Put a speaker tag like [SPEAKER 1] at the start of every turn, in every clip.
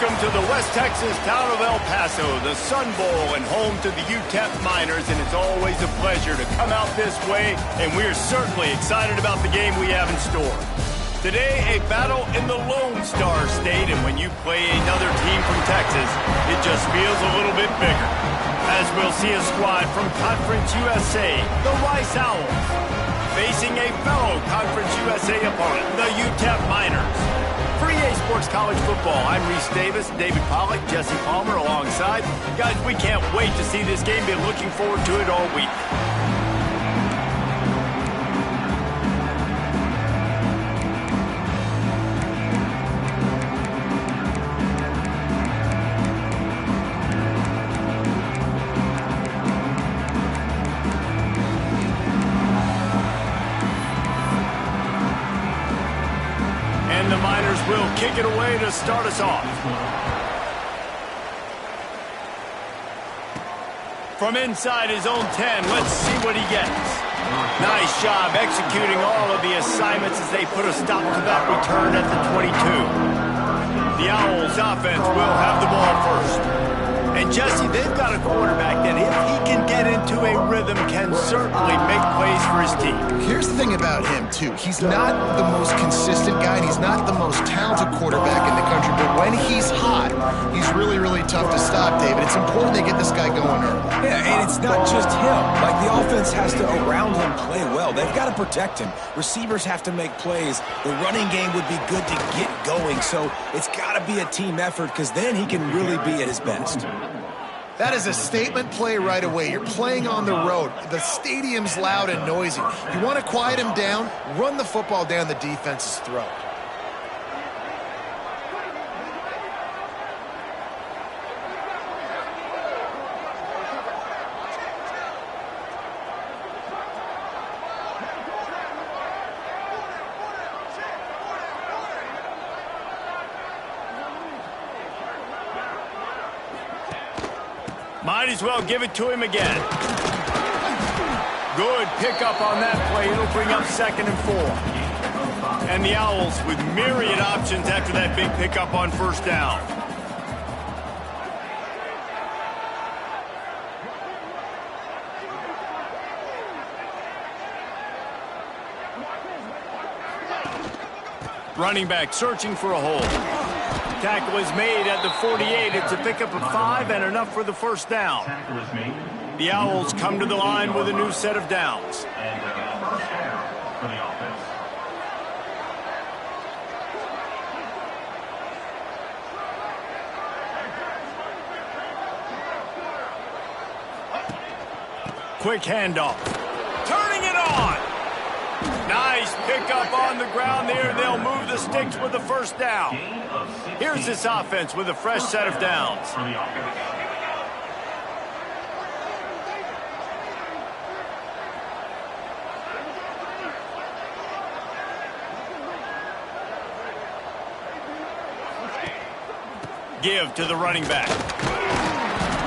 [SPEAKER 1] Welcome to the West Texas town of El Paso, the Sun Bowl and home to the UTEP Miners, and it's always a pleasure to come out this way, and we're certainly excited about the game we have in store. Today, a battle in the Lone Star State, and when you play another team from Texas, it just feels a little bit bigger. As we'll see a squad from Conference USA, the Rice Owls, facing a fellow Conference USA opponent, the UTEP Miners. For EA Sports College Football, I'm Reese Davis, David Pollack, Jesse Palmer alongside. Guys, we can't wait to see this game. Been looking forward to it all week. Will kick it away to start us off. From inside his own 10, let's see what he gets. Nice job executing all of the assignments as they put a stop to that return at the 22. The Owls offense will have the ball first. And Jesse, they've got a quarterback that if he can get into a rhythm can certainly make plays for his team.
[SPEAKER 2] Here's the thing about him, too. He's not the most consistent guy, and he's not the most talented quarterback in the country, but when he's hot, he's really, really tough to stop, David. It's important they get this guy going early.
[SPEAKER 3] Yeah, and it's not just him. Like, the offense has to, around him, play well. They've got to protect him. Receivers have to make plays. The running game would be good to get going, so it's got to be a team effort because then he can really be at his best.
[SPEAKER 2] That is a statement play right away. You're playing on the road. The stadium's loud and noisy. You want to quiet him down, run the football down the defense's throat.
[SPEAKER 1] Might as well give it to him again. Good pickup on that play. It'll bring up 2nd and 4. And the Owls with myriad options after that big pickup on first down. Running back searching for a hole. Tackle is made at the 48. It's a pickup of 5 and enough for the first down. The Owls come to the line with a new set of downs. Quick handoff. Turning it on. Nice pickup on the ground there. They'll move the sticks with the first down. Here's this offense with a fresh set of downs. Give to the running back.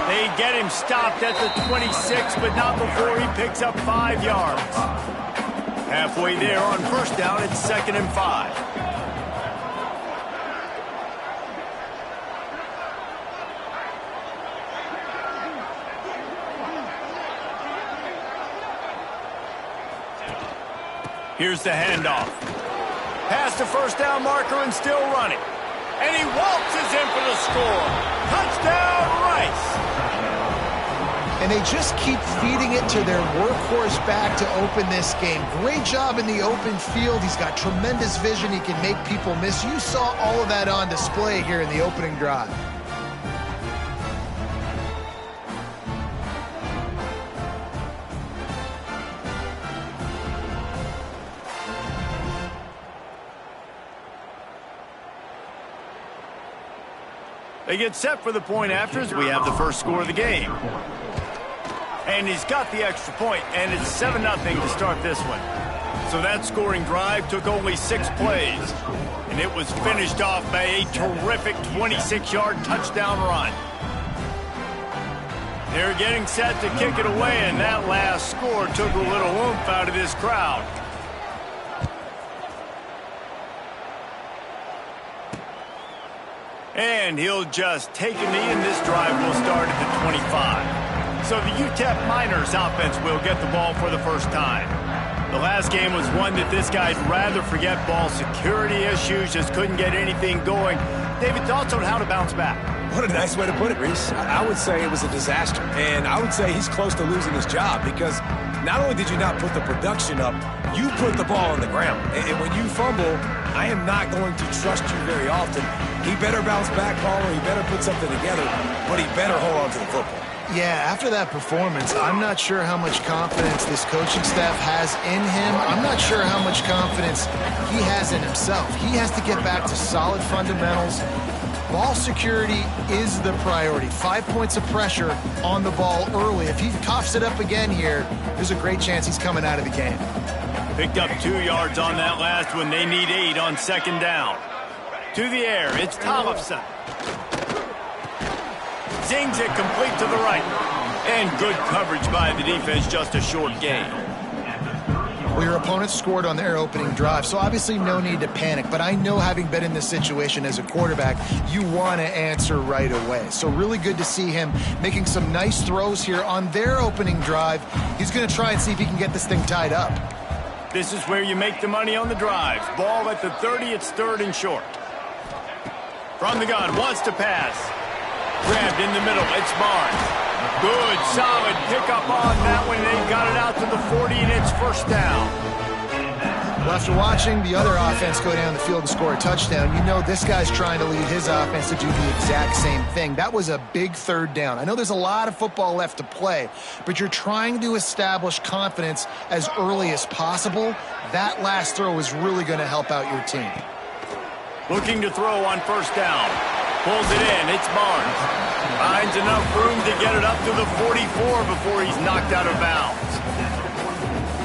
[SPEAKER 1] They get him stopped at the 26, but not before he picks up 5 yards. Halfway there on first down, it's 2nd and 5. Here's the handoff. Past the first down marker and still running. And he waltzes in for the score. Touchdown, Rice.
[SPEAKER 2] And they just keep feeding it to their workhorse back to open this game. Great job in the open field. He's got tremendous vision. He can make people miss. You saw all of that on display here in the opening drive.
[SPEAKER 1] They get set for the point after as we have the first score of the game. And he's got the extra point, and it's 7-0 to start this one. So that scoring drive took only 6 plays, and it was finished off by a terrific 26-yard touchdown run. They're getting set to kick it away, and that last score took a little oomph out of this crowd. And he'll just take a knee, and this drive will start at the 25. So the UTEP Miners offense will get the ball for the first time. The last game was one that this guy'd rather forget. Ball security issues, just couldn't get anything going. David, thoughts on how to bounce back?
[SPEAKER 3] What a nice way to put it, Reese. I would say it was a disaster. And I would say he's close to losing his job because not only did you not put the production up, you put the ball on the ground. And when you fumble, I am not going to trust you very often. He better bounce back, Paul, or he better put something together, but he better hold on to the football.
[SPEAKER 2] Yeah, after that performance, I'm not sure how much confidence this coaching staff has in him. I'm not sure how much confidence he has in himself. He has to get back to solid fundamentals. Ball security is the priority. 5 points of pressure on the ball early. If he coughs it up again here, there's a great chance he's coming out of the game.
[SPEAKER 1] Picked up 2 yards on that last one. They need 8 on second down. To the air, it's Tollefson. Zings it complete to the right. And good coverage by the defense, just a short gain.
[SPEAKER 2] Well, your opponent scored on their opening drive, so obviously no need to panic. But I know, having been in this situation as a quarterback, you want to answer right away. So really good to see him making some nice throws here on their opening drive. He's going to try and see if he can get this thing tied up.
[SPEAKER 1] This is where you make the money on the drives. Ball at the 30, it's 3rd and short. From the gun, wants to pass. Grabbed in the middle, it's Barnes. Good, solid pickup on that one. They got it out to the 40, and it's first down.
[SPEAKER 2] Well, after watching the other offense go down the field and score a touchdown, you know this guy's trying to lead his offense to do the exact same thing. That was a big 3rd down. I know there's a lot of football left to play, but you're trying to establish confidence as early as possible. That last throw is really going to help out your team.
[SPEAKER 1] Looking to throw on first down. Pulls it in. It's Barnes. Finds enough room to get it up to the 44 before he's knocked out of bounds.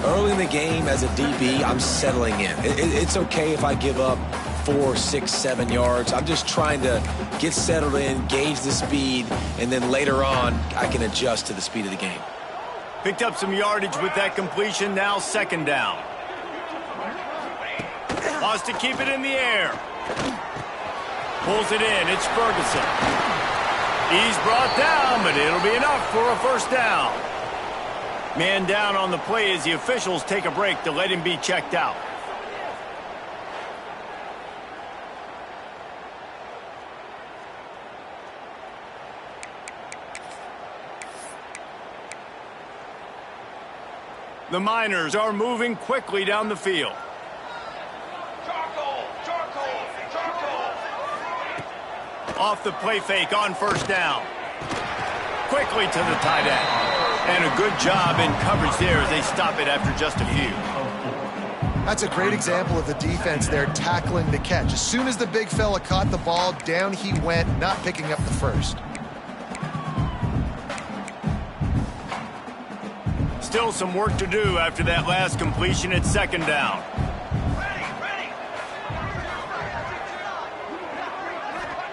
[SPEAKER 3] Early in the game, as a DB, I'm settling in. It's okay if I give up 4, 6, 7 yards. I'm just trying to get settled in, gauge the speed, and then later on, I can adjust to the speed of the game.
[SPEAKER 1] Picked up some yardage with that completion. Now second down. Wants to keep it in the air. Pulls it in. It's Ferguson. He's brought down, but it'll be enough for a first down. Man down on the play as the officials take a break to let him be checked out. The Miners are moving quickly down the field. Off the play fake on first down. Quickly to the tight end. And a good job in coverage there as they stop it after just a few.
[SPEAKER 2] That's a great example of the defense there tackling the catch. As soon as the big fella caught the ball, down he went, not picking up the first.
[SPEAKER 1] Still some work to do after that last completion at second down.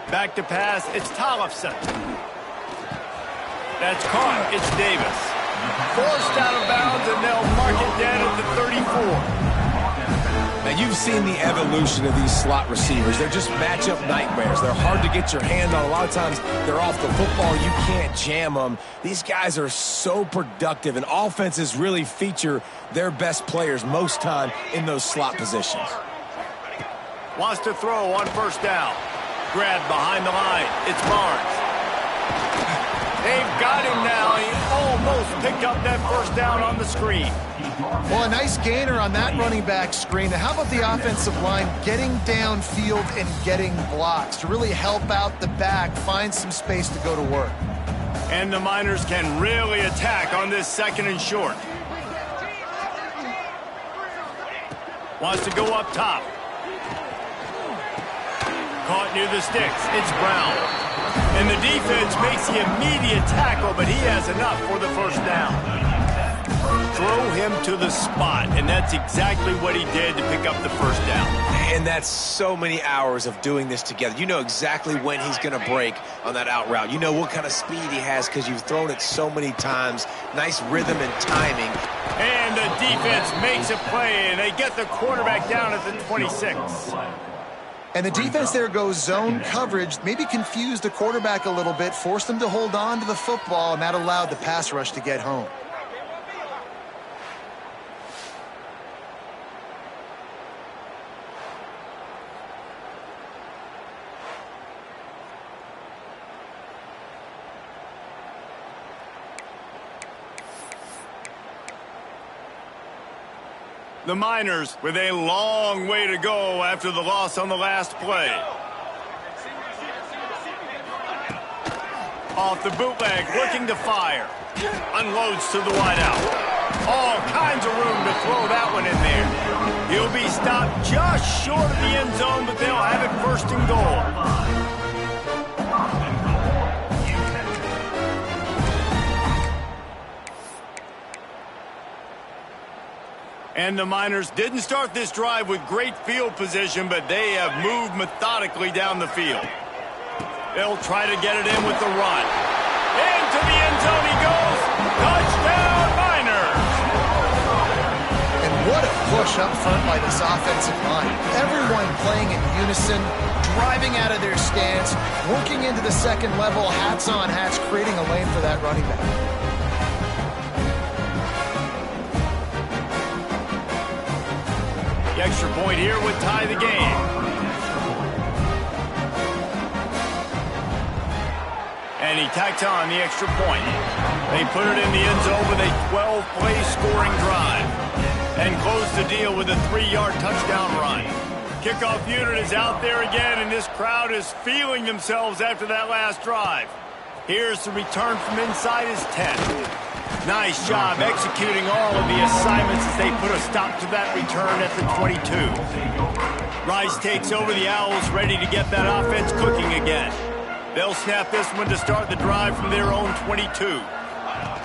[SPEAKER 1] Back to pass, it's Tollefson. That's caught, it's Davis. Forced out of bounds, and they'll mark it down at the 34.
[SPEAKER 3] Now, you've seen the evolution of these slot receivers. They're just matchup nightmares. They're hard to get your hand on. A lot of times, they're off the football. You can't jam them. These guys are so productive, and offenses really feature their best players most time in those slot positions.
[SPEAKER 1] Wants to throw on first down. Grabbed behind the line. It's Barnes. They've got him now. He almost picked up that first down on the screen.
[SPEAKER 2] Well, a nice gainer on that running back screen. How about the offensive line getting downfield and getting blocks to really help out the back, find some space to go to work?
[SPEAKER 1] And the Miners can really attack on this second and short. Wants to go up top. Caught near the sticks. It's Brown. And the defense makes the immediate tackle, but he has enough for the first down. Throw him to the spot, and that's exactly what he did to pick up the first down.
[SPEAKER 3] And that's so many hours of doing this together. You know exactly when he's going to break on that out route. You know what kind of speed he has because you've thrown it so many times. Nice rhythm and timing.
[SPEAKER 1] And the defense makes a play, and they get the quarterback down at the 26.
[SPEAKER 2] And the defense there goes zone coverage, maybe confused the quarterback a little bit, forced him to hold on to the football, and that allowed the pass rush to get home.
[SPEAKER 1] The Miners with a long way to go after the loss on the last play. Off the bootleg, looking to fire. Unloads to the wideout. All kinds of room to throw that one in there. He'll be stopped just short of the end zone, but they'll have it first and goal. And the Miners didn't start this drive with great field position, but they have moved methodically down the field. They'll try to get it in with the run. Into the end zone he goes. Touchdown, Miners!
[SPEAKER 2] And what a push up front by this offensive line. Everyone playing in unison, driving out of their stance, working into the second level, hats on hats, creating a lane for that running back.
[SPEAKER 1] The extra point here would tie the game. And he tacked on the extra point. They put it in the end zone with a 12-play scoring drive. And close the deal with a 3-yard touchdown run. Kickoff unit is out there again, and this crowd is feeling themselves after that last drive. Here's the return from inside his 10. Nice job executing all of the assignments as they put a stop to that return at the 22. Rice takes over the Owls, ready to get that offense cooking again. They'll snap this one to start the drive from their own 22.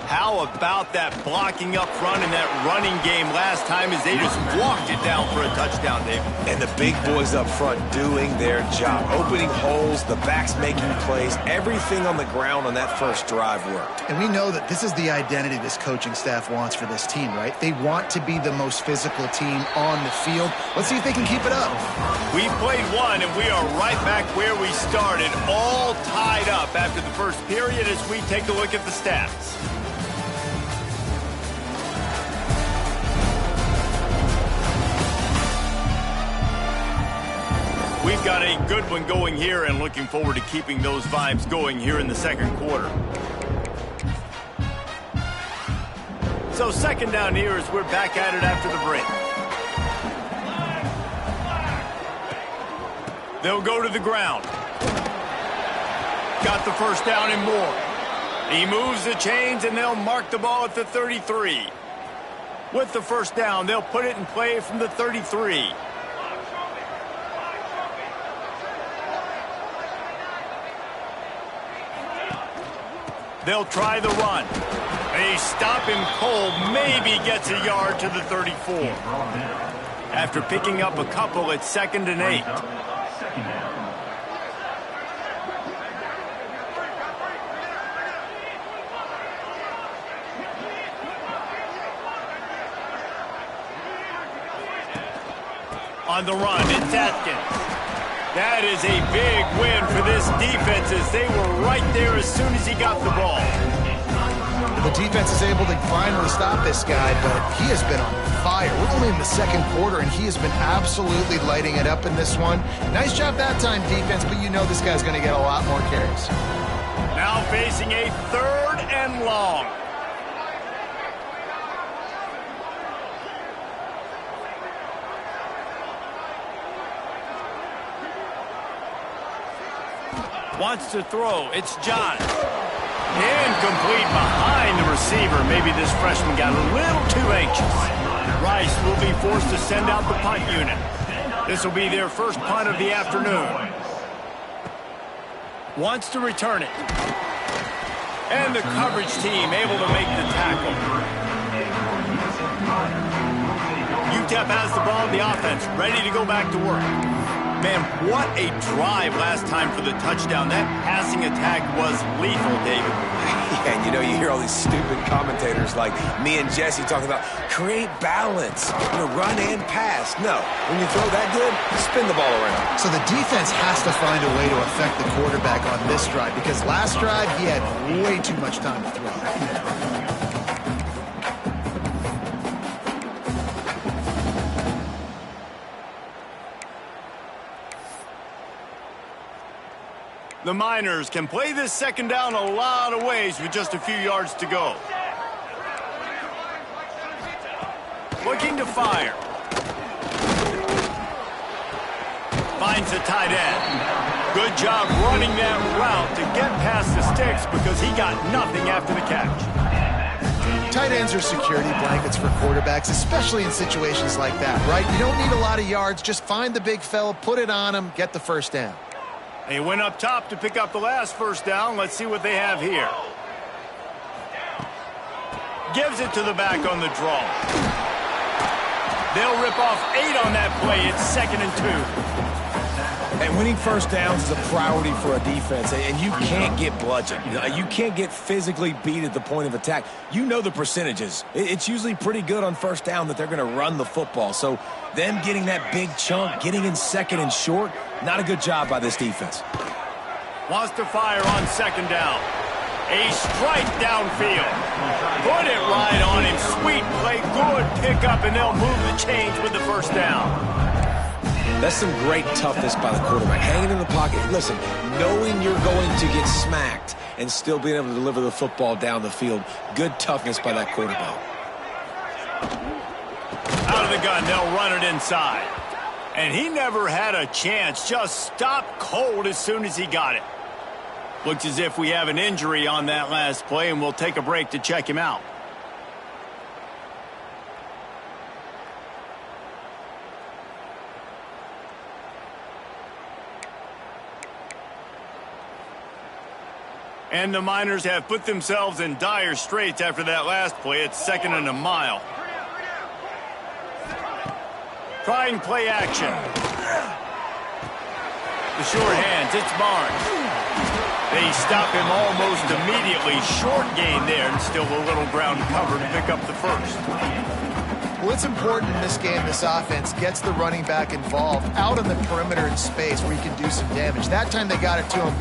[SPEAKER 1] How about that blocking up front and that running game last time as they just walked it down for a touchdown, David?
[SPEAKER 3] And the big boys up front doing their job. Opening holes, the backs making plays, everything on the ground on that first drive worked.
[SPEAKER 2] And we know that this is the identity this coaching staff wants for this team, right? They want to be the most physical team on the field. Let's see if they can keep it up.
[SPEAKER 1] We played one, and we are right back where we started, all tied up after the first period as we take a look at the stats. We've got a good one going here and looking forward to keeping those vibes going here in the second quarter. So second down here as we're back at it after the break. They'll go to the ground. Got the first down and more. He moves the chains and they'll mark the ball at the 33. With the first down, they'll put it in play from the 33. They'll try the run. They stop him cold, maybe gets a yard to the 34. After picking up a couple, it's 2nd and 8. On the run, it's Atkins. That is a big win for this defense as they were right there as soon as he got the ball.
[SPEAKER 2] The defense is able to finally stop this guy, but he has been on fire. We're only in the second quarter, and he has been absolutely lighting it up in this one. Nice job that time, defense, but you know this guy's going to get a lot more carries.
[SPEAKER 1] Now facing a 3rd and long. Wants to throw. It's John. Incomplete behind the receiver. Maybe this freshman got a little too anxious. Rice will be forced to send out the punt unit. This will be their first punt of the afternoon. Wants to return it. And the coverage team able to make the tackle. UTEP has the ball in the offense, ready to go back to work. Man, what a drive last time for the touchdown. That passing attack was lethal, David.
[SPEAKER 3] Yeah, and you hear all these stupid commentators like me and Jesse talking about create balance, run and pass. No, when you throw that good, spin the ball around.
[SPEAKER 2] So the defense has to find a way to affect the quarterback on this drive because last drive he had way too much time to throw.
[SPEAKER 1] The Miners can play this second down a lot of ways with just a few yards to go. Looking to fire. Finds the tight end. Good job running that route to get past the sticks because he got nothing after the catch.
[SPEAKER 2] Tight ends are security blankets for quarterbacks, especially in situations like that, right? You don't need a lot of yards. Just find the big fella, put it on him, get the first down.
[SPEAKER 1] He went up top to pick up the last first down. Let's see what they have here. Gives it to the back on the draw. They'll rip off 8 on that play. It's 2nd and 2.
[SPEAKER 3] And winning first downs is a priority for a defense, and you can't get bludgeoned. You can't get physically beat at the point of attack. You know the percentages. It's usually pretty good on first down that they're going to run the football. So them getting that big chunk, getting in 2nd and short, not a good job by this defense.
[SPEAKER 1] Wants to fire on 2nd down. A strike downfield. Put it right on him. Sweet play, good pickup, and they'll move the chains with the first down.
[SPEAKER 3] That's some great toughness by the quarterback. Hanging in the pocket. Listen, knowing you're going to get smacked and still being able to deliver the football down the field. Good toughness by that quarterback.
[SPEAKER 1] Out of the gun, they'll run it inside. And he never had a chance. Just stopped cold as soon as he got it. Looks as if we have an injury on that last play, and we'll take a break to check him out. And the Miners have put themselves in dire straits after that last play. It's 2nd and a mile. Trying play action. The short hands, it's Barnes. They stop him almost immediately. Short gain there, and still a little ground cover to pick up the first.
[SPEAKER 2] Well, it's important in this game, this offense gets the running back involved out on the perimeter in space where he can do some damage. That time they got it to him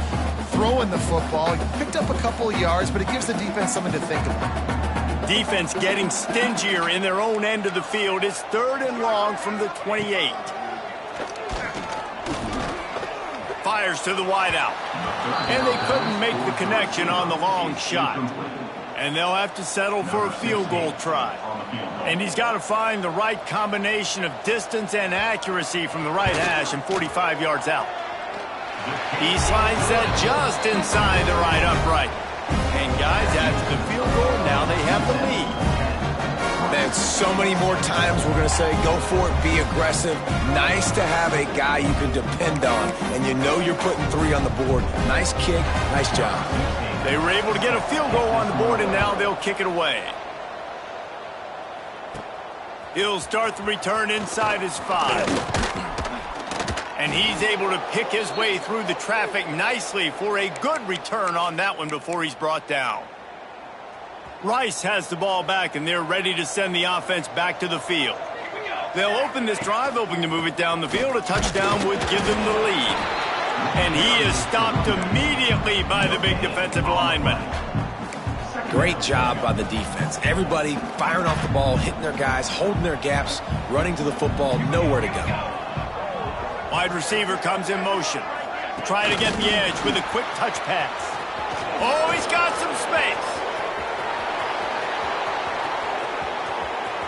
[SPEAKER 2] throwing the football. He picked up a couple of yards, but it gives the defense something to think about.
[SPEAKER 1] Defense getting stingier in their own end of the field. It's 3rd and long from the 28. Fires to the wideout. And they couldn't make the connection on the long shot. And they'll have to settle for a field goal try. And he's got to find the right combination of distance and accuracy from the right hash and 45 yards out. He slides that just inside the right upright. And guys, after the field goal, now they have the lead.
[SPEAKER 3] Man, so many more times we're going to say, go for it, be aggressive. Nice to have a guy you can depend on, and you know you're putting 3 on the board. Nice kick, nice job.
[SPEAKER 1] They were able to get a field goal on the board, and now they'll kick it away. He'll start the return inside his 5. And he's able to pick his way through the traffic nicely for a good return on that one before he's brought down. Rice has the ball back, and they're ready to send the offense back to the field. They'll open this drive, hoping to move it down the field. A touchdown would give them the lead. And he is stopped immediately by the big defensive lineman.
[SPEAKER 3] Great job by the defense. Everybody firing off the ball, hitting their guys, holding their gaps, running to the football, nowhere to go.
[SPEAKER 1] Wide receiver comes in motion. Try to get the edge with a quick touch pass. Oh, he's got some space.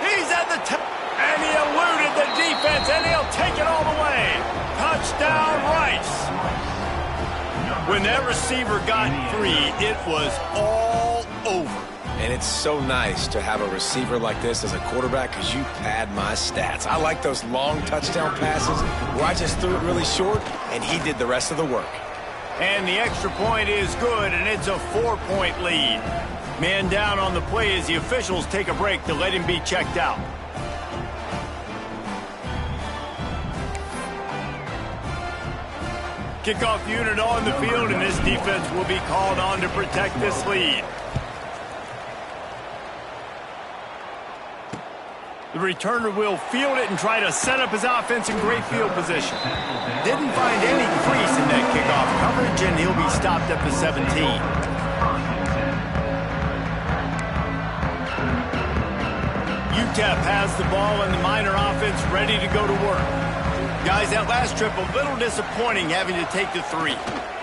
[SPEAKER 1] He's at the top, and he eluded the defense, and he'll take it all the way. Touchdown, Rice. When that receiver got 3, it was all over.
[SPEAKER 3] And it's so nice to have a receiver like this as a quarterback because you pad my stats. I like those long touchdown passes where I just threw it really short, and he did the rest of the work.
[SPEAKER 1] And the extra point is good, and it's a 4-point lead. Man down on the play as the officials take a break to let him be checked out. Kickoff unit on the field, and this defense will be called on to protect this lead. The returner will field it and try to set up his offense in great field position. Didn't find any crease in that kickoff coverage, and he'll be stopped at the 17. UTEP has the ball, and the Miner offense ready to go to work. Guys, that last trip, a little disappointing having to take the 3.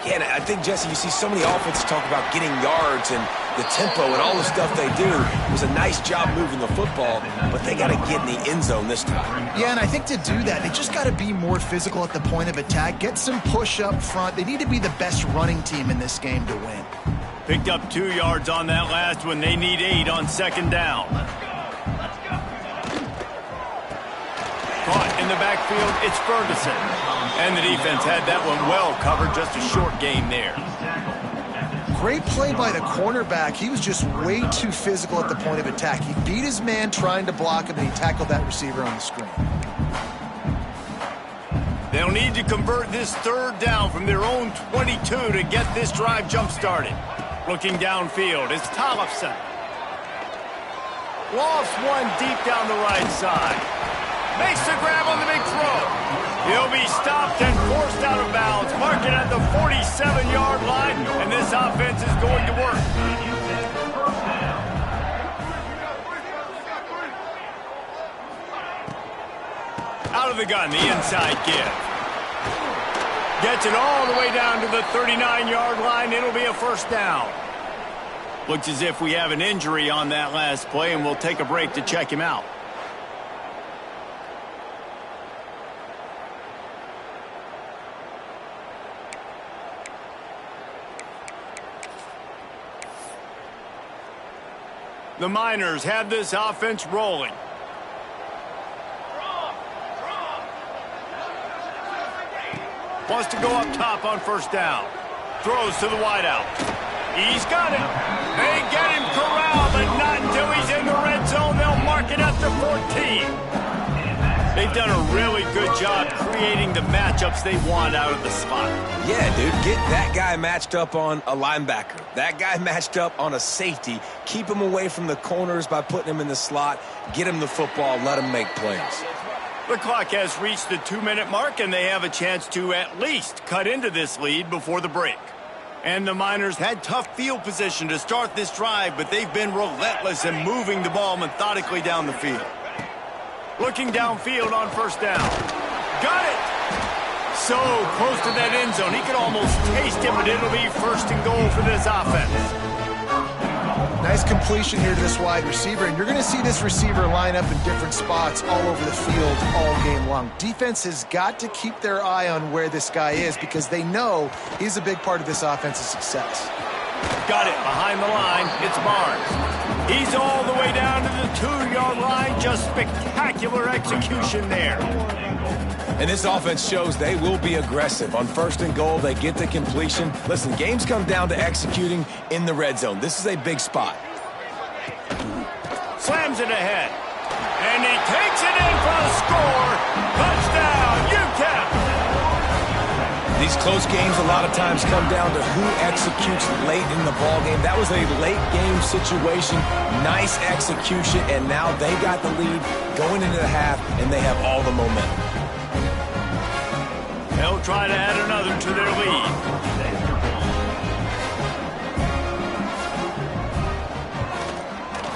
[SPEAKER 3] Yeah, and I think, Jesse, you see so many offenses talk about getting yards and the tempo and all the stuff they do. It was a nice job moving the football, but they got to get in the end zone this time.
[SPEAKER 2] Yeah, and I think to do that, they just got to be more physical at the point of attack, get some push up front. They need to be the best running team in this game to win.
[SPEAKER 1] Picked up 2 yards on that last one. They need 8 on second down. Caught in the backfield, it's Ferguson. And the defense had that one well covered, just a short gain there.
[SPEAKER 2] Great play by the cornerback. He was just way too physical at the point of attack. He beat his man trying to block him, and he tackled that receiver on the screen.
[SPEAKER 1] They'll need to convert this 3rd down from their own 22 to get this drive jump-started. Looking downfield, it's Tollefson. Lost one deep down the right side. Makes the grab on the big throw. He'll be stopped and forced out of bounds. Mark it at the 47-yard line, and this offense is going to work. Out of the gun, the inside give. Gets it all the way down to the 39-yard line. It'll be a 1st down. Looks as if we have an injury on that last play, and we'll take a break to check him out. The Miners have this offense rolling. Wants to go up top on 1st down. Throws to the wideout. He's got it. They get him corralled, but not until he's in the red zone. They'll mark it at the 14. They've done a really good job creating the matchups they want out of the spot.
[SPEAKER 3] Yeah, dude, get that guy matched up on a linebacker. That guy matched up on a safety. Keep him away from the corners by putting him in the slot. Get him the football. Let him make plays.
[SPEAKER 1] The clock has reached the 2-minute mark, and they have a chance to at least cut into this lead before the break. And the Miners had tough field position to start this drive, but they've been relentless in moving the ball methodically down the field. Looking downfield on 1st down. Got it! So close to that end zone. He could almost taste it, but it'll be 1st and goal for this offense.
[SPEAKER 2] Nice completion here to this wide receiver, and you're going to see this receiver line up in different spots all over the field all game long. Defense has got to keep their eye on where this guy is because they know he's a big part of this offense's success.
[SPEAKER 1] Got it behind the line. It's Barnes. He's all the way down to the 2-yard line. Just spectacular execution there.
[SPEAKER 3] And this offense shows they will be aggressive. On 1st and goal, they get the completion. Listen, games come down to executing in the red zone. This is a big spot.
[SPEAKER 1] Slams it ahead. And he takes it in for a score. Touchdown, UTEP.
[SPEAKER 3] These close games a lot of times come down to who executes late in the ball game. That was a late game situation. Nice execution, and now they got the lead going into the half, and they have all the momentum.
[SPEAKER 1] They'll try to add another to their lead.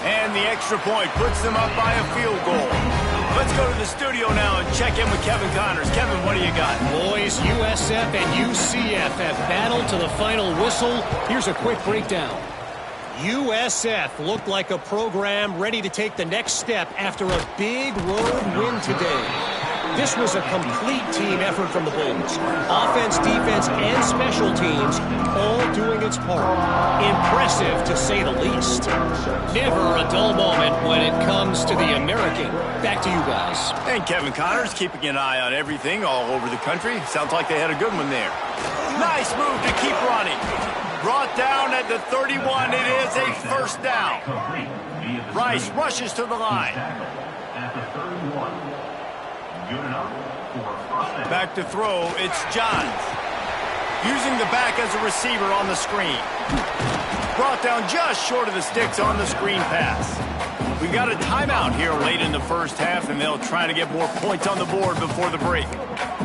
[SPEAKER 1] And the extra point puts them up by a field goal. Let's go to the studio now and check in with Kevin Connors. Kevin, what do you got?
[SPEAKER 4] Boys, USF and UCF have battled to the final whistle. Here's a quick breakdown. USF looked like a program ready to take the next step after a big road win today. This was a complete team effort from the Bulls. Offense, defense, and special teams all doing its part. Impressive, to say the least. Never a dull moment when it comes to the American. Back to you guys.
[SPEAKER 1] And Kevin Connors keeping an eye on everything all over the country. Sounds like they had a good one there. Nice move to keep running. Brought down at the 31. It is a 1st down. Rice rushes to the line. Back to throw, it's Johns. Using the back as a receiver on the screen. Brought down just short of the sticks on the screen pass. We got a timeout here late in the first half, and they'll try to get more points on the board before the break.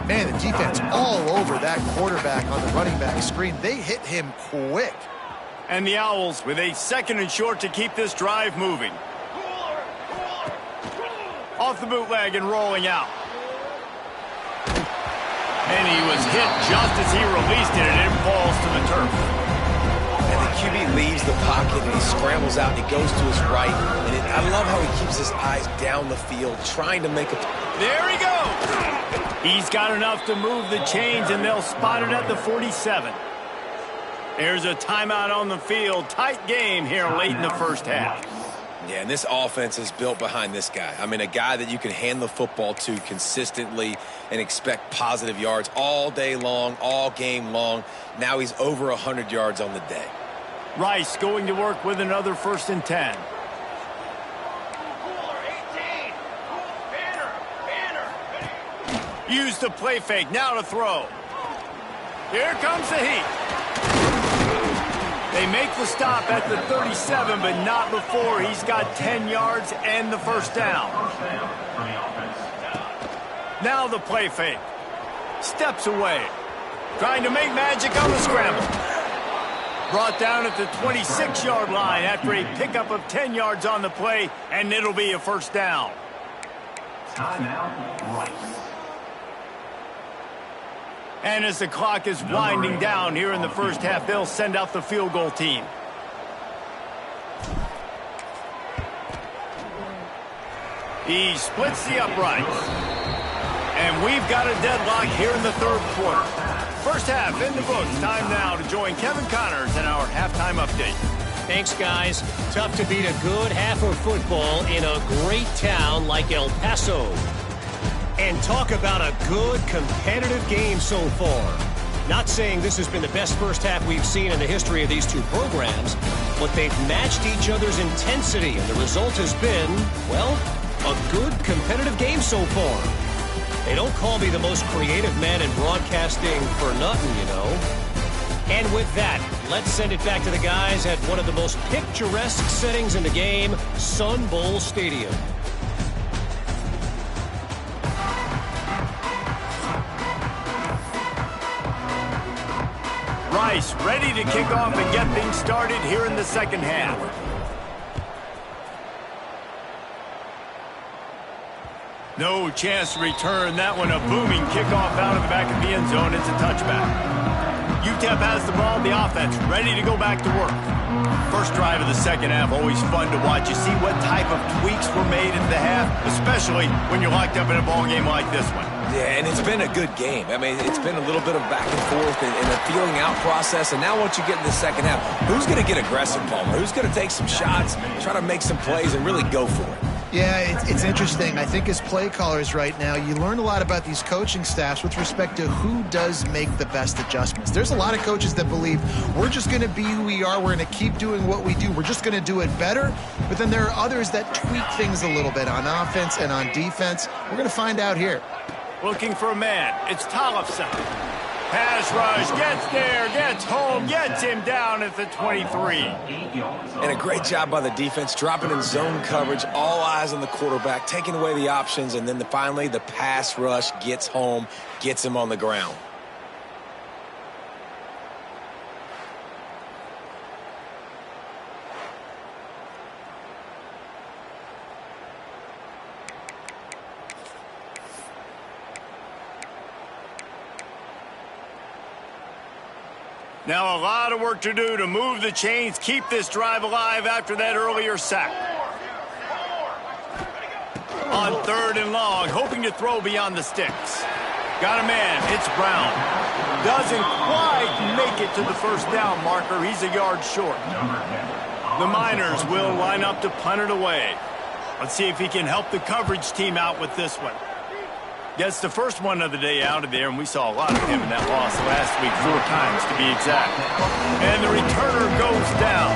[SPEAKER 2] Man, the defense all over that quarterback on the running back screen. They hit him quick.
[SPEAKER 1] And the Owls with a 2nd and short to keep this drive moving. Off the bootleg and rolling out. And he was hit just as he released it, and it falls to the turf.
[SPEAKER 3] And the QB leaves the pocket, and he scrambles out, and he goes to his right. And I love how he keeps his eyes down the field, trying to make a...
[SPEAKER 1] There he goes! He's got enough to move the chains, and they'll spot it at the 47. There's a timeout on the field. Tight game here late in the first half.
[SPEAKER 3] Yeah, and this offense is built behind this guy. I mean, a guy that you can hand the football to consistently and expect positive yards all day long, all game long. Now he's over 100 yards on the day.
[SPEAKER 1] Rice going to work with another 1st and 10. Use the play fake, now to throw. Here comes the heat. They make the stop at the 37, but not before he's got 10 yards and the first down. Now the play fake. Steps away. Trying to make magic on the scramble. Brought down at the 26-yard line after a pickup of 10 yards on the play, and it'll be a first down. Timeout, Rice. And as the clock is winding down here in the first half, they'll send out the field goal team. He splits the uprights. And we've got a deadlock here in the 3rd quarter. First half in the books. Time now to join Kevin Connors in our halftime update.
[SPEAKER 4] Thanks, guys. Tough to beat a good half of football in a great town like El Paso. And talk about a good competitive game so far. Not saying this has been the best first half we've seen in the history of these two programs, but they've matched each other's intensity, and the result has been, well, a good competitive game so far. They don't call me the most creative man in broadcasting for nothing, you know. And with that, let's send it back to the guys at one of the most picturesque settings in the game, Sun Bowl Stadium.
[SPEAKER 1] Rice ready to kick off and get things started here in the second half. No chance to return that one. A booming kickoff out of the back of the end zone. It's a touchback. UTEP has the ball. The offense ready to go back to work. First drive of the second half, always fun to watch. You see what type of tweaks were made at the half, especially when you're locked up in a ball game like this one.
[SPEAKER 3] Yeah, and it's been a good game. I mean, it's been a little bit of back and forth and a feeling out process. And now once you get in the second half, who's going to get aggressive, Palmer? Who's going to take some shots, try to make some plays, and really go for it?
[SPEAKER 2] Yeah, it's interesting. I think as play callers right now, you learn a lot about these coaching staffs with respect to who does make the best adjustments. There's a lot of coaches that believe we're just going to be who we are. We're going to keep doing what we do. We're just going to do it better. But then there are others that tweak things a little bit on offense and on defense. We're going to find out here.
[SPEAKER 1] Looking for a man. It's Tollefson. Pass rush, gets there, gets home, gets him down at the 23.
[SPEAKER 3] And a great job by the defense, dropping in zone coverage, all eyes on the quarterback, taking away the options, and then finally the pass rush gets home, gets him on the ground.
[SPEAKER 1] Now a lot of work to do to move the chains, keep this drive alive after that earlier sack. On 3rd and long, hoping to throw beyond the sticks. Got a man, it's Brown. Doesn't quite make it to the first down marker. He's a yard short. The Miners will line up to punt it away. Let's see if he can help the coverage team out with this one. Gets the first one of the day out of there, and we saw a lot of him in that loss last week, 4 times to be exact. And the returner goes down.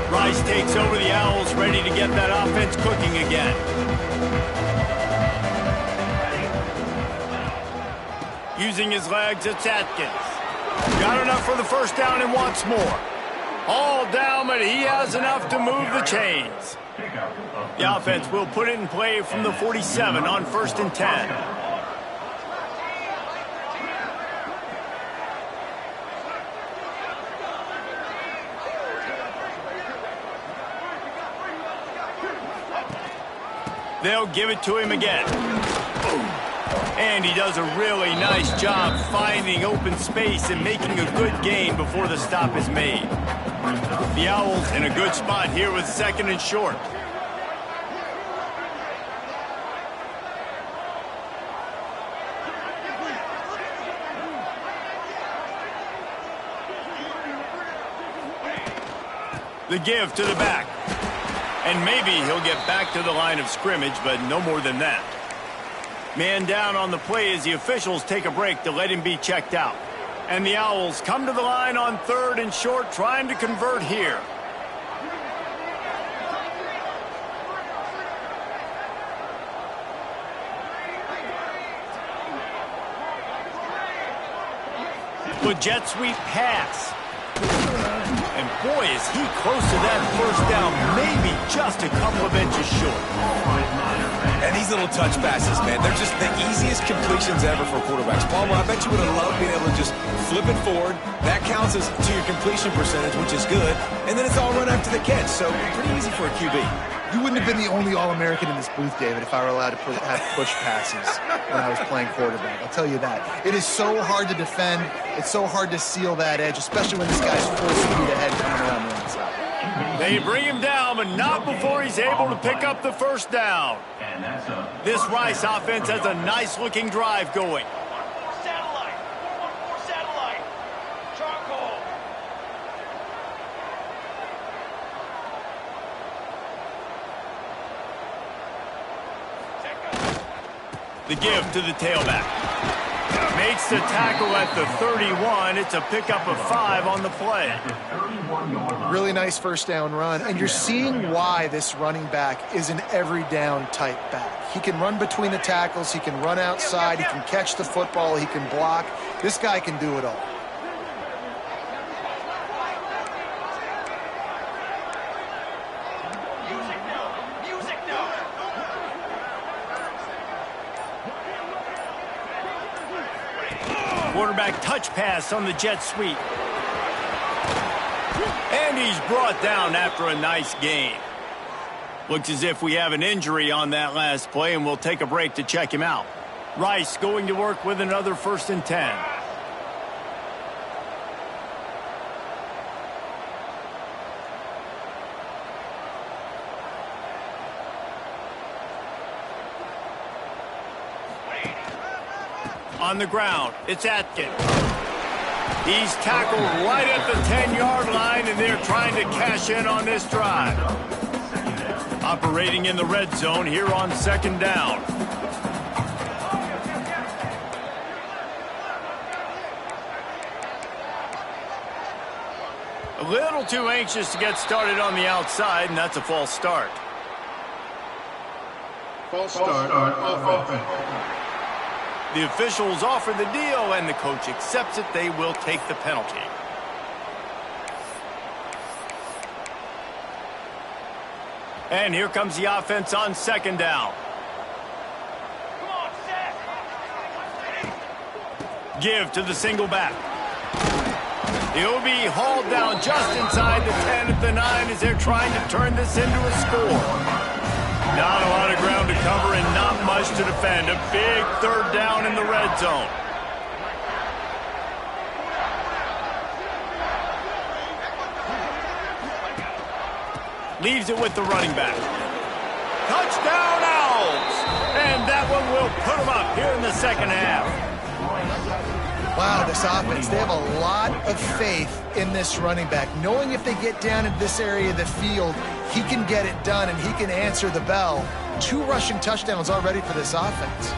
[SPEAKER 1] Rice takes over the Owls, ready to get that offense cooking again. Using his legs, it's Atkins. Got enough for the first down and wants more. All down, but he has enough to move the chains. The offense will put it in play from the 47 on 1st and 10. They'll give it to him again. And he does a really nice job finding open space and making a good gain before the stop is made. The Owls in a good spot here with 2nd and short. The give to the back. And maybe he'll get back to the line of scrimmage, but no more than that. Man down on the play as the officials take a break to let him be checked out. And the Owls come to the line on 3rd and short, trying to convert here. With jet sweep pass. And boy, is he close to that first down, maybe just a couple of inches short.
[SPEAKER 3] And these little touch passes, man, they're just the easiest completions ever for quarterbacks. Palmer, I bet you would have loved being able to just flip it forward. That counts as to your completion percentage, which is good. And then it's all run after the catch, so pretty easy for a QB.
[SPEAKER 2] You wouldn't have been the only All-American in this booth, David, if I were allowed to have push passes when I was playing quarterback. I'll tell you that. It is so hard to defend. It's so hard to seal that edge, especially when this guy's full speed ahead coming around the inside.
[SPEAKER 1] They bring him down, but not before he's able to pick up the first down. This Rice offense has a nice-looking drive going. The give to the tailback. Makes the tackle at the 31. It's a pickup of 5 on the play.
[SPEAKER 2] Really nice first down run. And you're seeing why this running back is an every down type back. He can run between the tackles. He can run outside. He can catch the football. He can block. This guy can do it all.
[SPEAKER 1] Quarterback touch pass on the jet sweep. And he's brought down after a nice gain. Looks as if we have an injury on that last play, and we'll take a break to check him out. Rice going to work with another 1st and 10. On the ground, it's Atkins. He's tackled right at the 10-yard line, and they're trying to cash in on this drive. Operating in the red zone here on 2nd down. A little too anxious to get started on the outside, and that's a false start.
[SPEAKER 5] False start on offense.
[SPEAKER 1] The officials offer the deal, and the coach accepts it. They will take the penalty. And here comes the offense on 2nd down. Give to the single back. He'll be hauled down just inside the 10 at the 9 as they're trying to turn this into a score. Not a lot of ground to cover and not much to defend. A big 3rd down in the red zone. Leaves it with the running back. Touchdown Owls! And that one will put them up here in the 2nd half.
[SPEAKER 2] Wow, this offense, they have a lot of faith in this running back. Knowing if they get down in this area of the field, he can get it done and he can answer the bell. 2 rushing touchdowns already for this offense.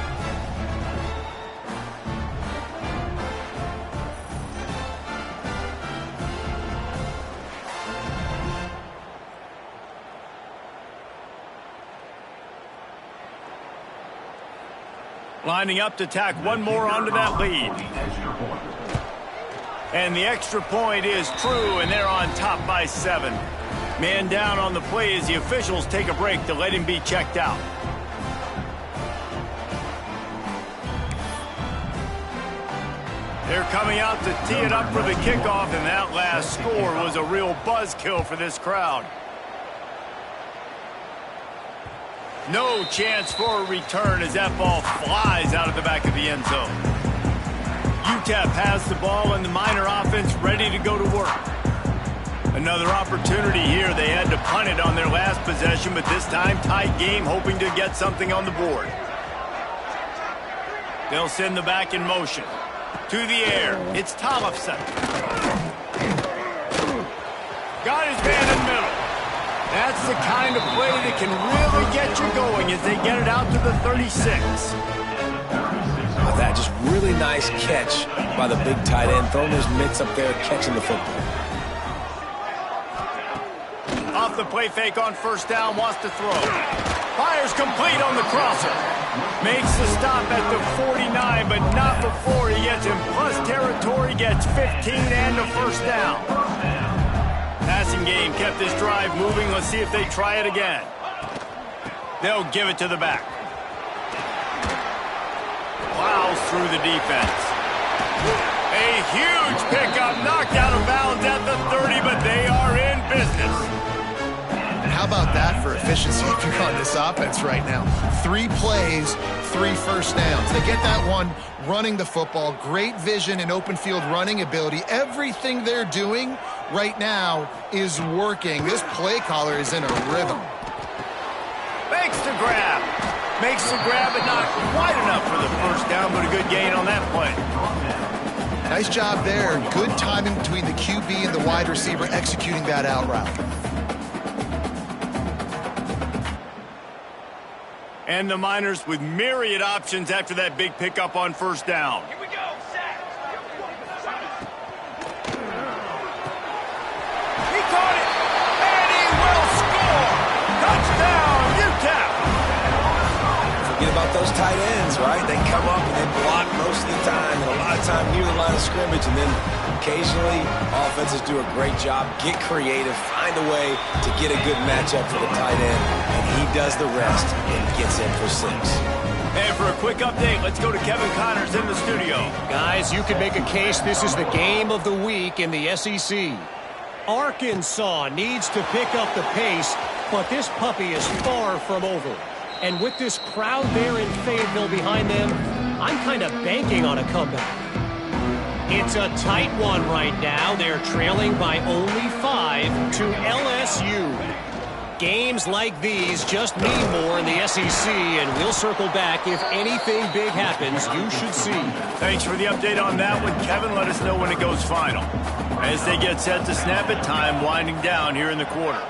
[SPEAKER 1] Lining up to tack one more onto that lead. And the extra point is true, and they're on top by 7. Man down on the play as the officials take a break to let him be checked out. They're coming out to tee it up for the kickoff, and that last score was a real buzzkill for this crowd. No chance for a return as that ball flies out of the back of the end zone. UTEP has the ball and the Miner offense ready to go to work. Another opportunity here. They had to punt it on their last possession, but this time tight game, hoping to get something on the board. They'll send the back in motion. To the air. It's Tollefson. Got his man in the middle. That's the kind of play that can really get you going as they get it out to the 36.
[SPEAKER 3] That just really nice catch by the big tight end. Throwing his mitts up there, catching the football.
[SPEAKER 1] Off the play fake on first down, wants to throw. Fires complete on the crosser. Makes the stop at the 49, but not before he gets in plus territory, gets 15 and a first down. Passing game kept this drive moving. Let's see if they try it again. They'll give it to the back. Plows through the defense. A huge pickup, knocked out of bounds at the 30, but they are in business.
[SPEAKER 2] And how about that for efficiency if you're on this offense right now? 3 plays, 3 first downs. They get that one running the football, great vision and open field running ability. Everything they're doing right now is working. This play caller is in a rhythm.
[SPEAKER 1] Makes the grab. Makes the grab, but not quite enough for the first down, but a good gain on that play.
[SPEAKER 2] Nice job there. Good timing between the QB and the wide receiver executing that out route.
[SPEAKER 1] And the Miners with myriad options after that big pickup on first down.
[SPEAKER 6] Here we go, sack.
[SPEAKER 1] He caught it, and he will score. Touchdown, UTEP.
[SPEAKER 3] Forget about those tight ends, right? They come up and they block most of the time, and a lot of time near the line of scrimmage, and then occasionally offenses do a great job, get creative, find a way to get a good matchup for the tight end, and he does the rest and gets in for 6.
[SPEAKER 1] And for a quick update, let's go to Kevin Connors in the studio.
[SPEAKER 4] Guys, you could make a case this is the game of the week in the SEC. Arkansas needs to pick up the pace, but this puppy is far from over. And with this crowd there in Fayetteville behind them, I'm kind of banking on a comeback. It's a tight one right now. They're trailing by only 5 to LSU. Games like these just mean more in the SEC, and we'll circle back if anything big happens. You should see.
[SPEAKER 1] Thanks for the update on that one, Kevin. Let us know when it goes final. As they get set to snap it, time winding down here in the quarter.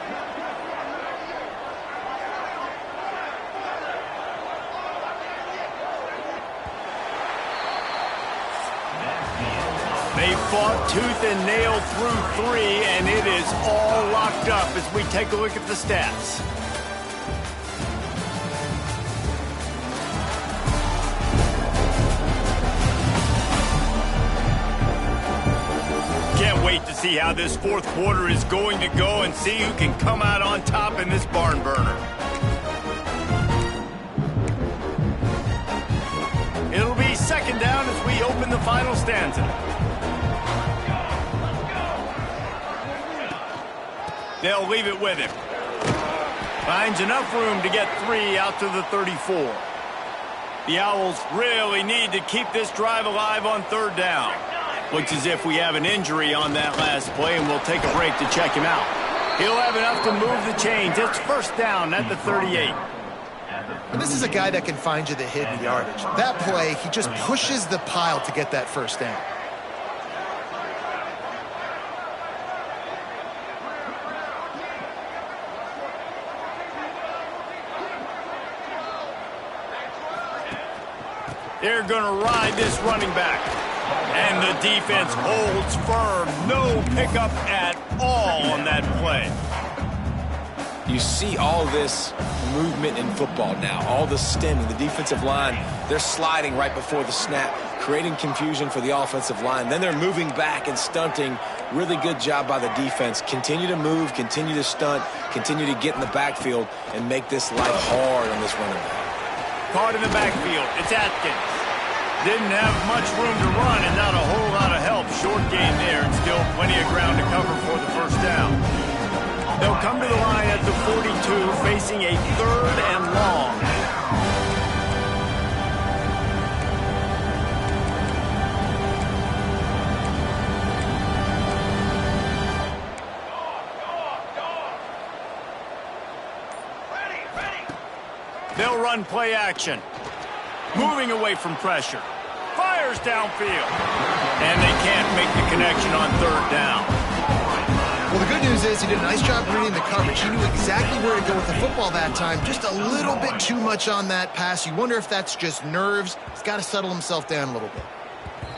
[SPEAKER 1] They fought tooth and nail through 3, and it is all locked up as we take a look at the stats. Can't wait to see how this fourth quarter is going to go and see who can come out on top in this barn burner. It'll be second down as we open the final stanza. They'll leave it with him. Finds enough room to get 3 out to the 34. The Owls really need to keep this drive alive on third down. Looks as if we have an injury on that last play, and we'll take a break to check him out. He'll have enough to move the chains. It's first down at the 38.
[SPEAKER 2] And this is a guy that can find you the hidden yardage. That play, he just pushes the pile to get that first down.
[SPEAKER 1] They're going to ride this running back. And the defense holds firm. No pickup at all on that play.
[SPEAKER 3] You see all this movement in football now, all the stemming, the defensive line, they're sliding right before the snap, creating confusion for the offensive line. Then they're moving back and stunting. Really good job by the defense. Continue to move, continue to stunt, continue to get in the backfield and make this life hard on this running back.
[SPEAKER 1] Caught in the backfield, it's Atkins. Didn't have much room to run and not a whole lot of help. Short gain there and still plenty of ground to cover for the first down. They'll come to the line at the 42, facing a 3rd and long. They'll run play action. Moving away from pressure. Fires downfield. And they can't make the connection on 3rd down.
[SPEAKER 2] Well, the good news is he did a nice job reading the coverage. He knew exactly where to go with the football that time. Just a little bit too much on that pass. You wonder if that's just nerves. He's got to settle himself down a little bit.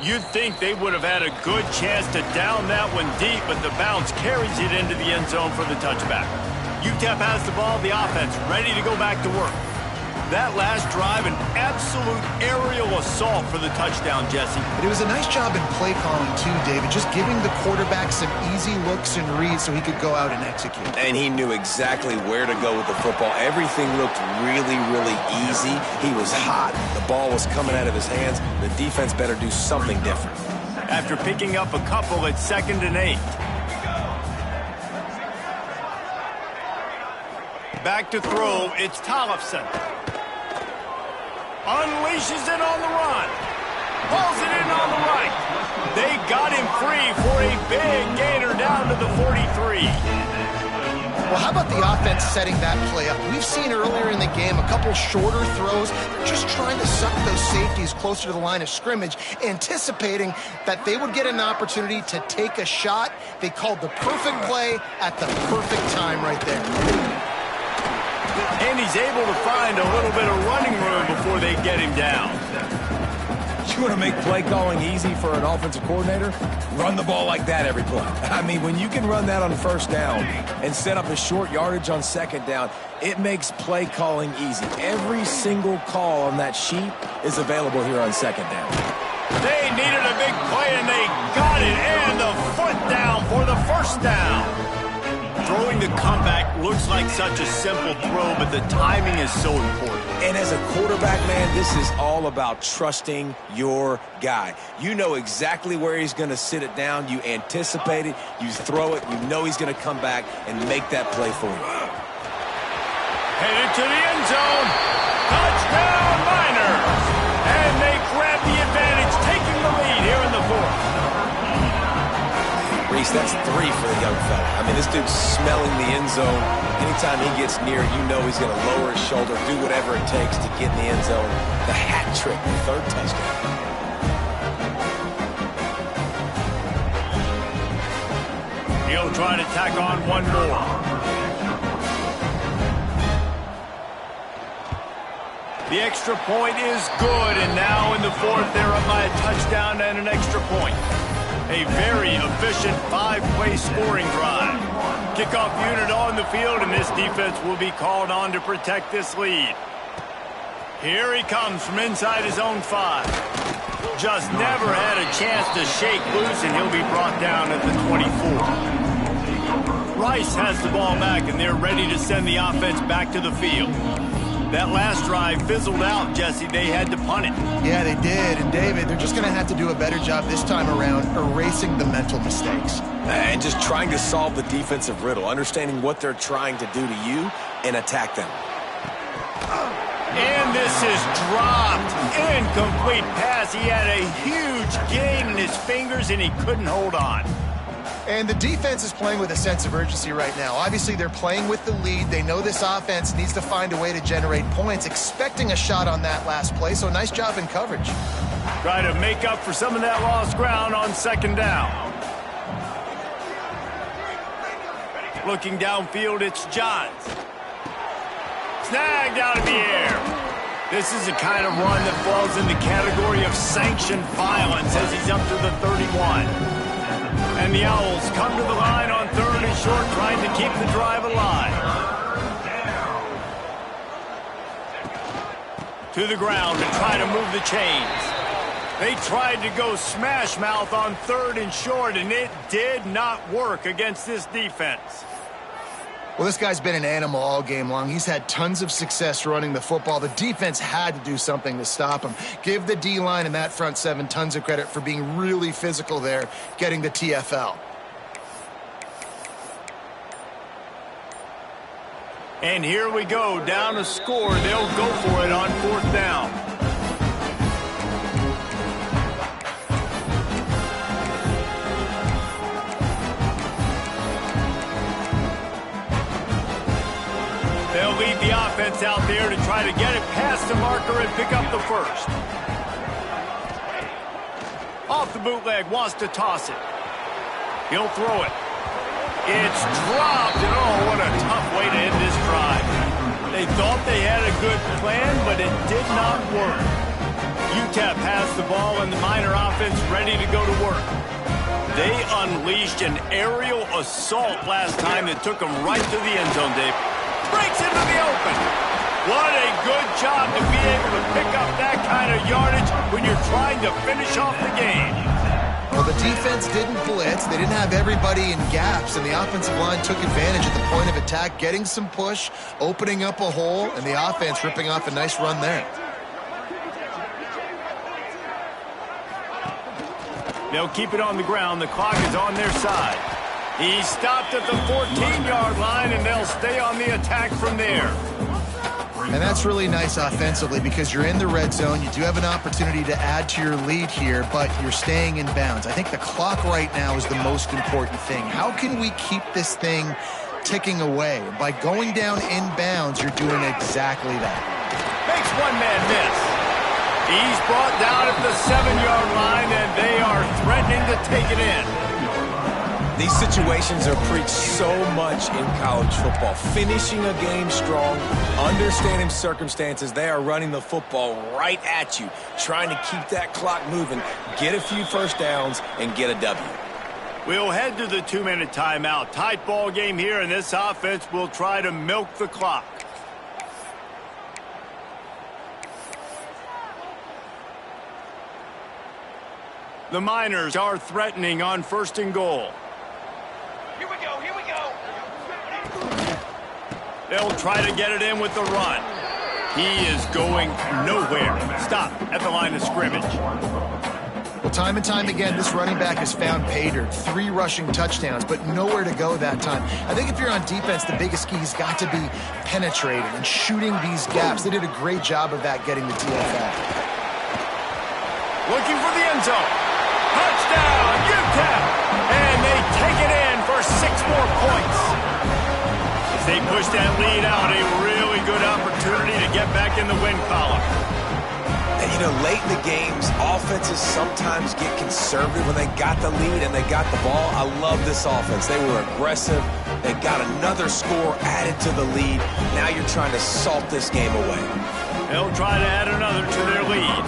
[SPEAKER 1] You'd think they would have had a good chance to down that one deep, but the bounce carries it into the end zone for the touchback. UTEP has the ball, the offense ready to go back to work. That last drive, an absolute aerial assault for the touchdown, Jesse.
[SPEAKER 2] But it was a nice job in play calling, too, David. Just giving the quarterback some easy looks and reads so he could go out and execute.
[SPEAKER 3] And he knew exactly where to go with the football. Everything looked really, really easy. He was hot. The ball was coming out of his hands. The defense better do something different.
[SPEAKER 1] After picking up a couple at 2nd and 8. Back to throw, it's Tollefson. Unleashes it on the run. Pulls it in on the right. They got him free for a big gainer down to the 43.
[SPEAKER 2] Well, how about the offense setting that play up? We've seen earlier in the game a couple shorter throws. They're just trying to suck those safeties closer to the line of scrimmage, anticipating that they would get an opportunity to take a shot. They called the perfect play at the perfect time right there.
[SPEAKER 1] And he's able to find a little bit of running room before they get him down.
[SPEAKER 3] You want to make play calling easy for an offensive coordinator? Run the ball like that every play. I mean, when you can run that on 1st down and set up a short yardage on 2nd down, it makes play calling easy. Every single call on that sheet is available here on 2nd down.
[SPEAKER 1] They needed a big play, and they got it, and the foot down for the 1st down. Throwing the comeback looks like such a simple throw, but the timing is so important.
[SPEAKER 3] And as a quarterback, man, this is all about trusting your guy. You know exactly where he's going to sit it down. You anticipate it. You throw it. You know he's going to come back and make that play for you.
[SPEAKER 1] Headed to the end zone. Touchdown, Miners. And they grab the advantage, taking the lead here in the 4th.
[SPEAKER 3] Reese, that's 3 for the young fella. I mean, this dude's smelling the end zone. Anytime he gets near, you know he's going to lower his shoulder, do whatever it takes to get in the end zone. The hat trick, the 3rd touchdown.
[SPEAKER 1] He'll try to tack on one more. The extra point is good, and now in the 4th, they're up by a touchdown and an extra point. A very efficient 5-play scoring drive. Kickoff unit on the field, and this defense will be called on to protect this lead. Here he comes from inside his own 5. Just never had a chance to shake loose, and he'll be brought down at the 24. Rice has the ball back, and they're ready to send the offense back to the field. That last drive fizzled out, Jesse. They had to punt it.
[SPEAKER 2] Yeah, they did. And, David, they're just going to have to do a better job this time around erasing the mental mistakes.
[SPEAKER 3] And just trying to solve the defensive riddle, understanding what they're trying to do to you and attack them.
[SPEAKER 1] And this is dropped. Incomplete pass. He had a huge gain in his fingers, and he couldn't hold on.
[SPEAKER 2] And the defense is playing with a sense of urgency right now. Obviously, they're playing with the lead. They know this offense needs to find a way to generate points, expecting a shot on that last play, so nice job in coverage.
[SPEAKER 1] Try to make up for some of that lost ground on 2nd down. Looking downfield, it's Johns. Snagged out of the air. This is the kind of run that falls in the category of sanctioned violence as he's up to the 31. And the Owls come to the line on 3rd and short, trying to keep the drive alive. To the ground and try to move the chains. They tried to go smash mouth on 3rd and short, and it did not work against this defense.
[SPEAKER 2] Well, this guy's been an animal all game long. He's had tons of success running the football. The defense had to do something to stop him. Give the D-line and that front seven tons of credit for being really physical there, getting the TFL.
[SPEAKER 1] And here we go, down a score. They'll go for it on 4th down. They'll lead the offense out there to try to get it past the marker and pick up the first. Off the bootleg, wants to toss it. He'll throw it. It's dropped, and oh, what a tough way to end this drive. They thought they had a good plan, but it did not work. UTEP has the ball and the Miner offense ready to go to work. They unleashed an aerial assault last time that took them right to the end zone, Dave. Breaks into the open. What a good job to be able to pick up that kind of yardage when you're trying to finish off the game.
[SPEAKER 2] Well, the defense didn't blitz. They didn't have everybody in gaps, and the offensive line took advantage at the point of attack, getting some push, opening up a hole, and the offense ripping off a nice run there.
[SPEAKER 1] They'll keep it on the ground. The clock is on their side. He stopped at the 14-yard line, and they'll stay on the attack from there.
[SPEAKER 2] And that's really nice offensively because you're in the red zone. You do have an opportunity to add to your lead here, but you're staying in bounds. I think the clock right now is the most important thing. How can we keep this thing ticking away? By going down in bounds, you're doing exactly that.
[SPEAKER 1] Makes one man miss. He's brought down at the 7-yard line, and they are threatening to take it in.
[SPEAKER 3] These situations are preached so much in college football. Finishing a game strong, understanding circumstances. They are running the football right at you, trying to keep that clock moving, get a few first downs, and get a W.
[SPEAKER 1] We'll head to the 2-minute timeout. Tight ball game here, and this offense will try to milk the clock. The Miners are threatening on 1st and goal.
[SPEAKER 6] Here we go.
[SPEAKER 1] They'll try to get it in with the run. He is going nowhere. Stop at the line of scrimmage.
[SPEAKER 2] Well, time and time again, this running back has found pay dirt. 3 rushing touchdowns, but nowhere to go that time. I think if you're on defense, the biggest key has got to be penetrating and shooting these gaps. They did a great job of that getting the TFL.
[SPEAKER 1] Looking for the end zone. Touchdown, UTEP! And they take it in for 6 more points. As they push that lead out, a really good opportunity to get back in the win column.
[SPEAKER 3] And, you know, late in the games, offenses sometimes get conservative when they got the lead and they got the ball. I love this offense. They were aggressive. They got another score added to the lead. Now you're trying to salt this game away.
[SPEAKER 1] They'll try to add another to their lead.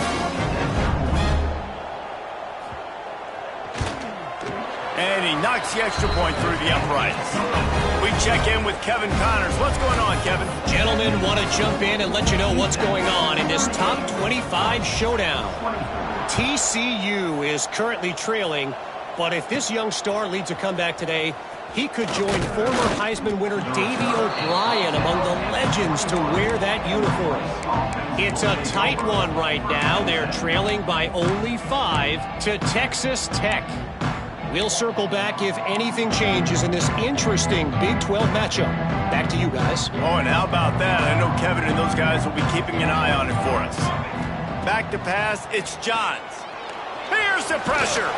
[SPEAKER 1] And he knocks the extra point through the uprights. We check in with Kevin Connors. What's going on, Kevin?
[SPEAKER 4] Gentlemen, want to jump in and let you know what's going on in this top 25 showdown. TCU is currently trailing, but if this young star leads a comeback today, he could join former Heisman winner Davey O'Brien among the legends to wear that uniform. It's a tight one right now. They're trailing by only 5 to Texas Tech. We'll circle back if anything changes in this interesting Big 12 matchup. Back to you guys.
[SPEAKER 1] Oh, and how about that? I know Kevin and those guys will be keeping an eye on it for us. Back to pass, it's Johns. Here's the pressure.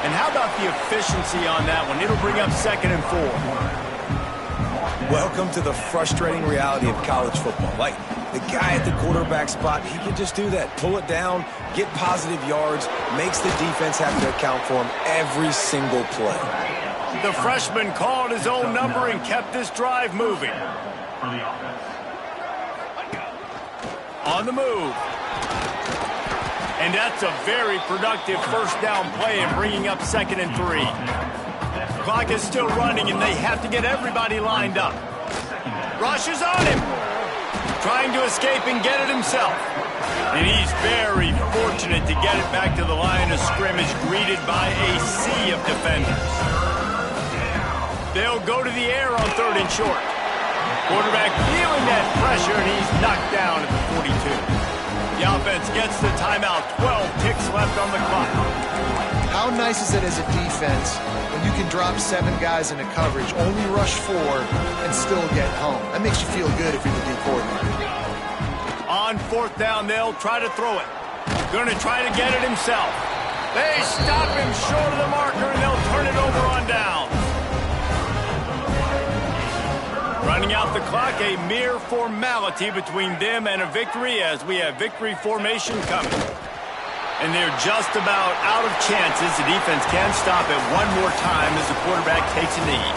[SPEAKER 1] And how about the efficiency on that one? It'll bring up 2nd and 4.
[SPEAKER 3] Welcome to the frustrating reality of college football. Like, the guy at the quarterback spot, he can just do that. Pull it down, get positive yards, makes the defense have to account for him every single play.
[SPEAKER 1] The freshman called his own number and kept this drive moving. On the move. And that's a very productive first down play and bringing up 2nd and 3. The clock is still running, and they have to get everybody lined up. Rush is on him. trying to escape and get it himself. And he's very fortunate to get it back to the line of scrimmage, greeted by a sea of defenders. They'll go to the air on 3rd and short. Quarterback feeling that pressure, and he's knocked down at the 42. The offense gets the timeout. 12 ticks left on the clock.
[SPEAKER 2] How nice is it as a defense when you can drop 7 guys into coverage, only rush 4, and still get home? That makes you feel good if you're the D coordinator.
[SPEAKER 1] On 4th down, they'll try to throw it. Going to try to get it himself. They stop him short of the marker, and they'll turn it over on downs. Running out the clock, a mere formality between them and a victory, as we have victory formation coming. And they're just about out of chances. The defense can stop it one more time as the quarterback takes a knee.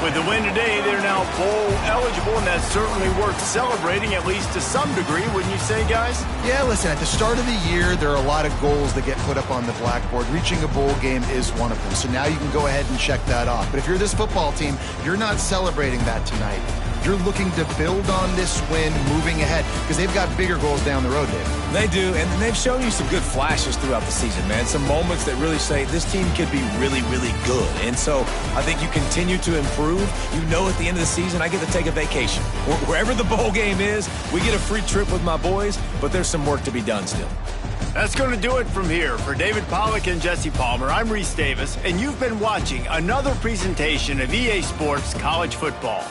[SPEAKER 1] With the win today, they're now bowl eligible, and that's certainly worth celebrating, at least to some degree, wouldn't you say, guys?
[SPEAKER 2] Yeah, listen, at the start of the year, there are a lot of goals that get put up on the blackboard. Reaching a bowl game is one of them. So now you can go ahead and check that off. But if you're this football team, you're not celebrating that tonight. You're looking to build on this win moving ahead because they've got bigger goals down the road, Dave.
[SPEAKER 3] They do, and they've shown you some good flashes throughout the season, man. Some moments that really say this team could be really, really good. And so I think you continue to improve. You know at the end of the season, I get to take a vacation. Wherever the bowl game is, we get a free trip with my boys, but there's some work to be done still.
[SPEAKER 1] That's going to do it from here. For David Pollack and Jesse Palmer, I'm Reese Davis, and you've been watching another presentation of EA Sports College Football.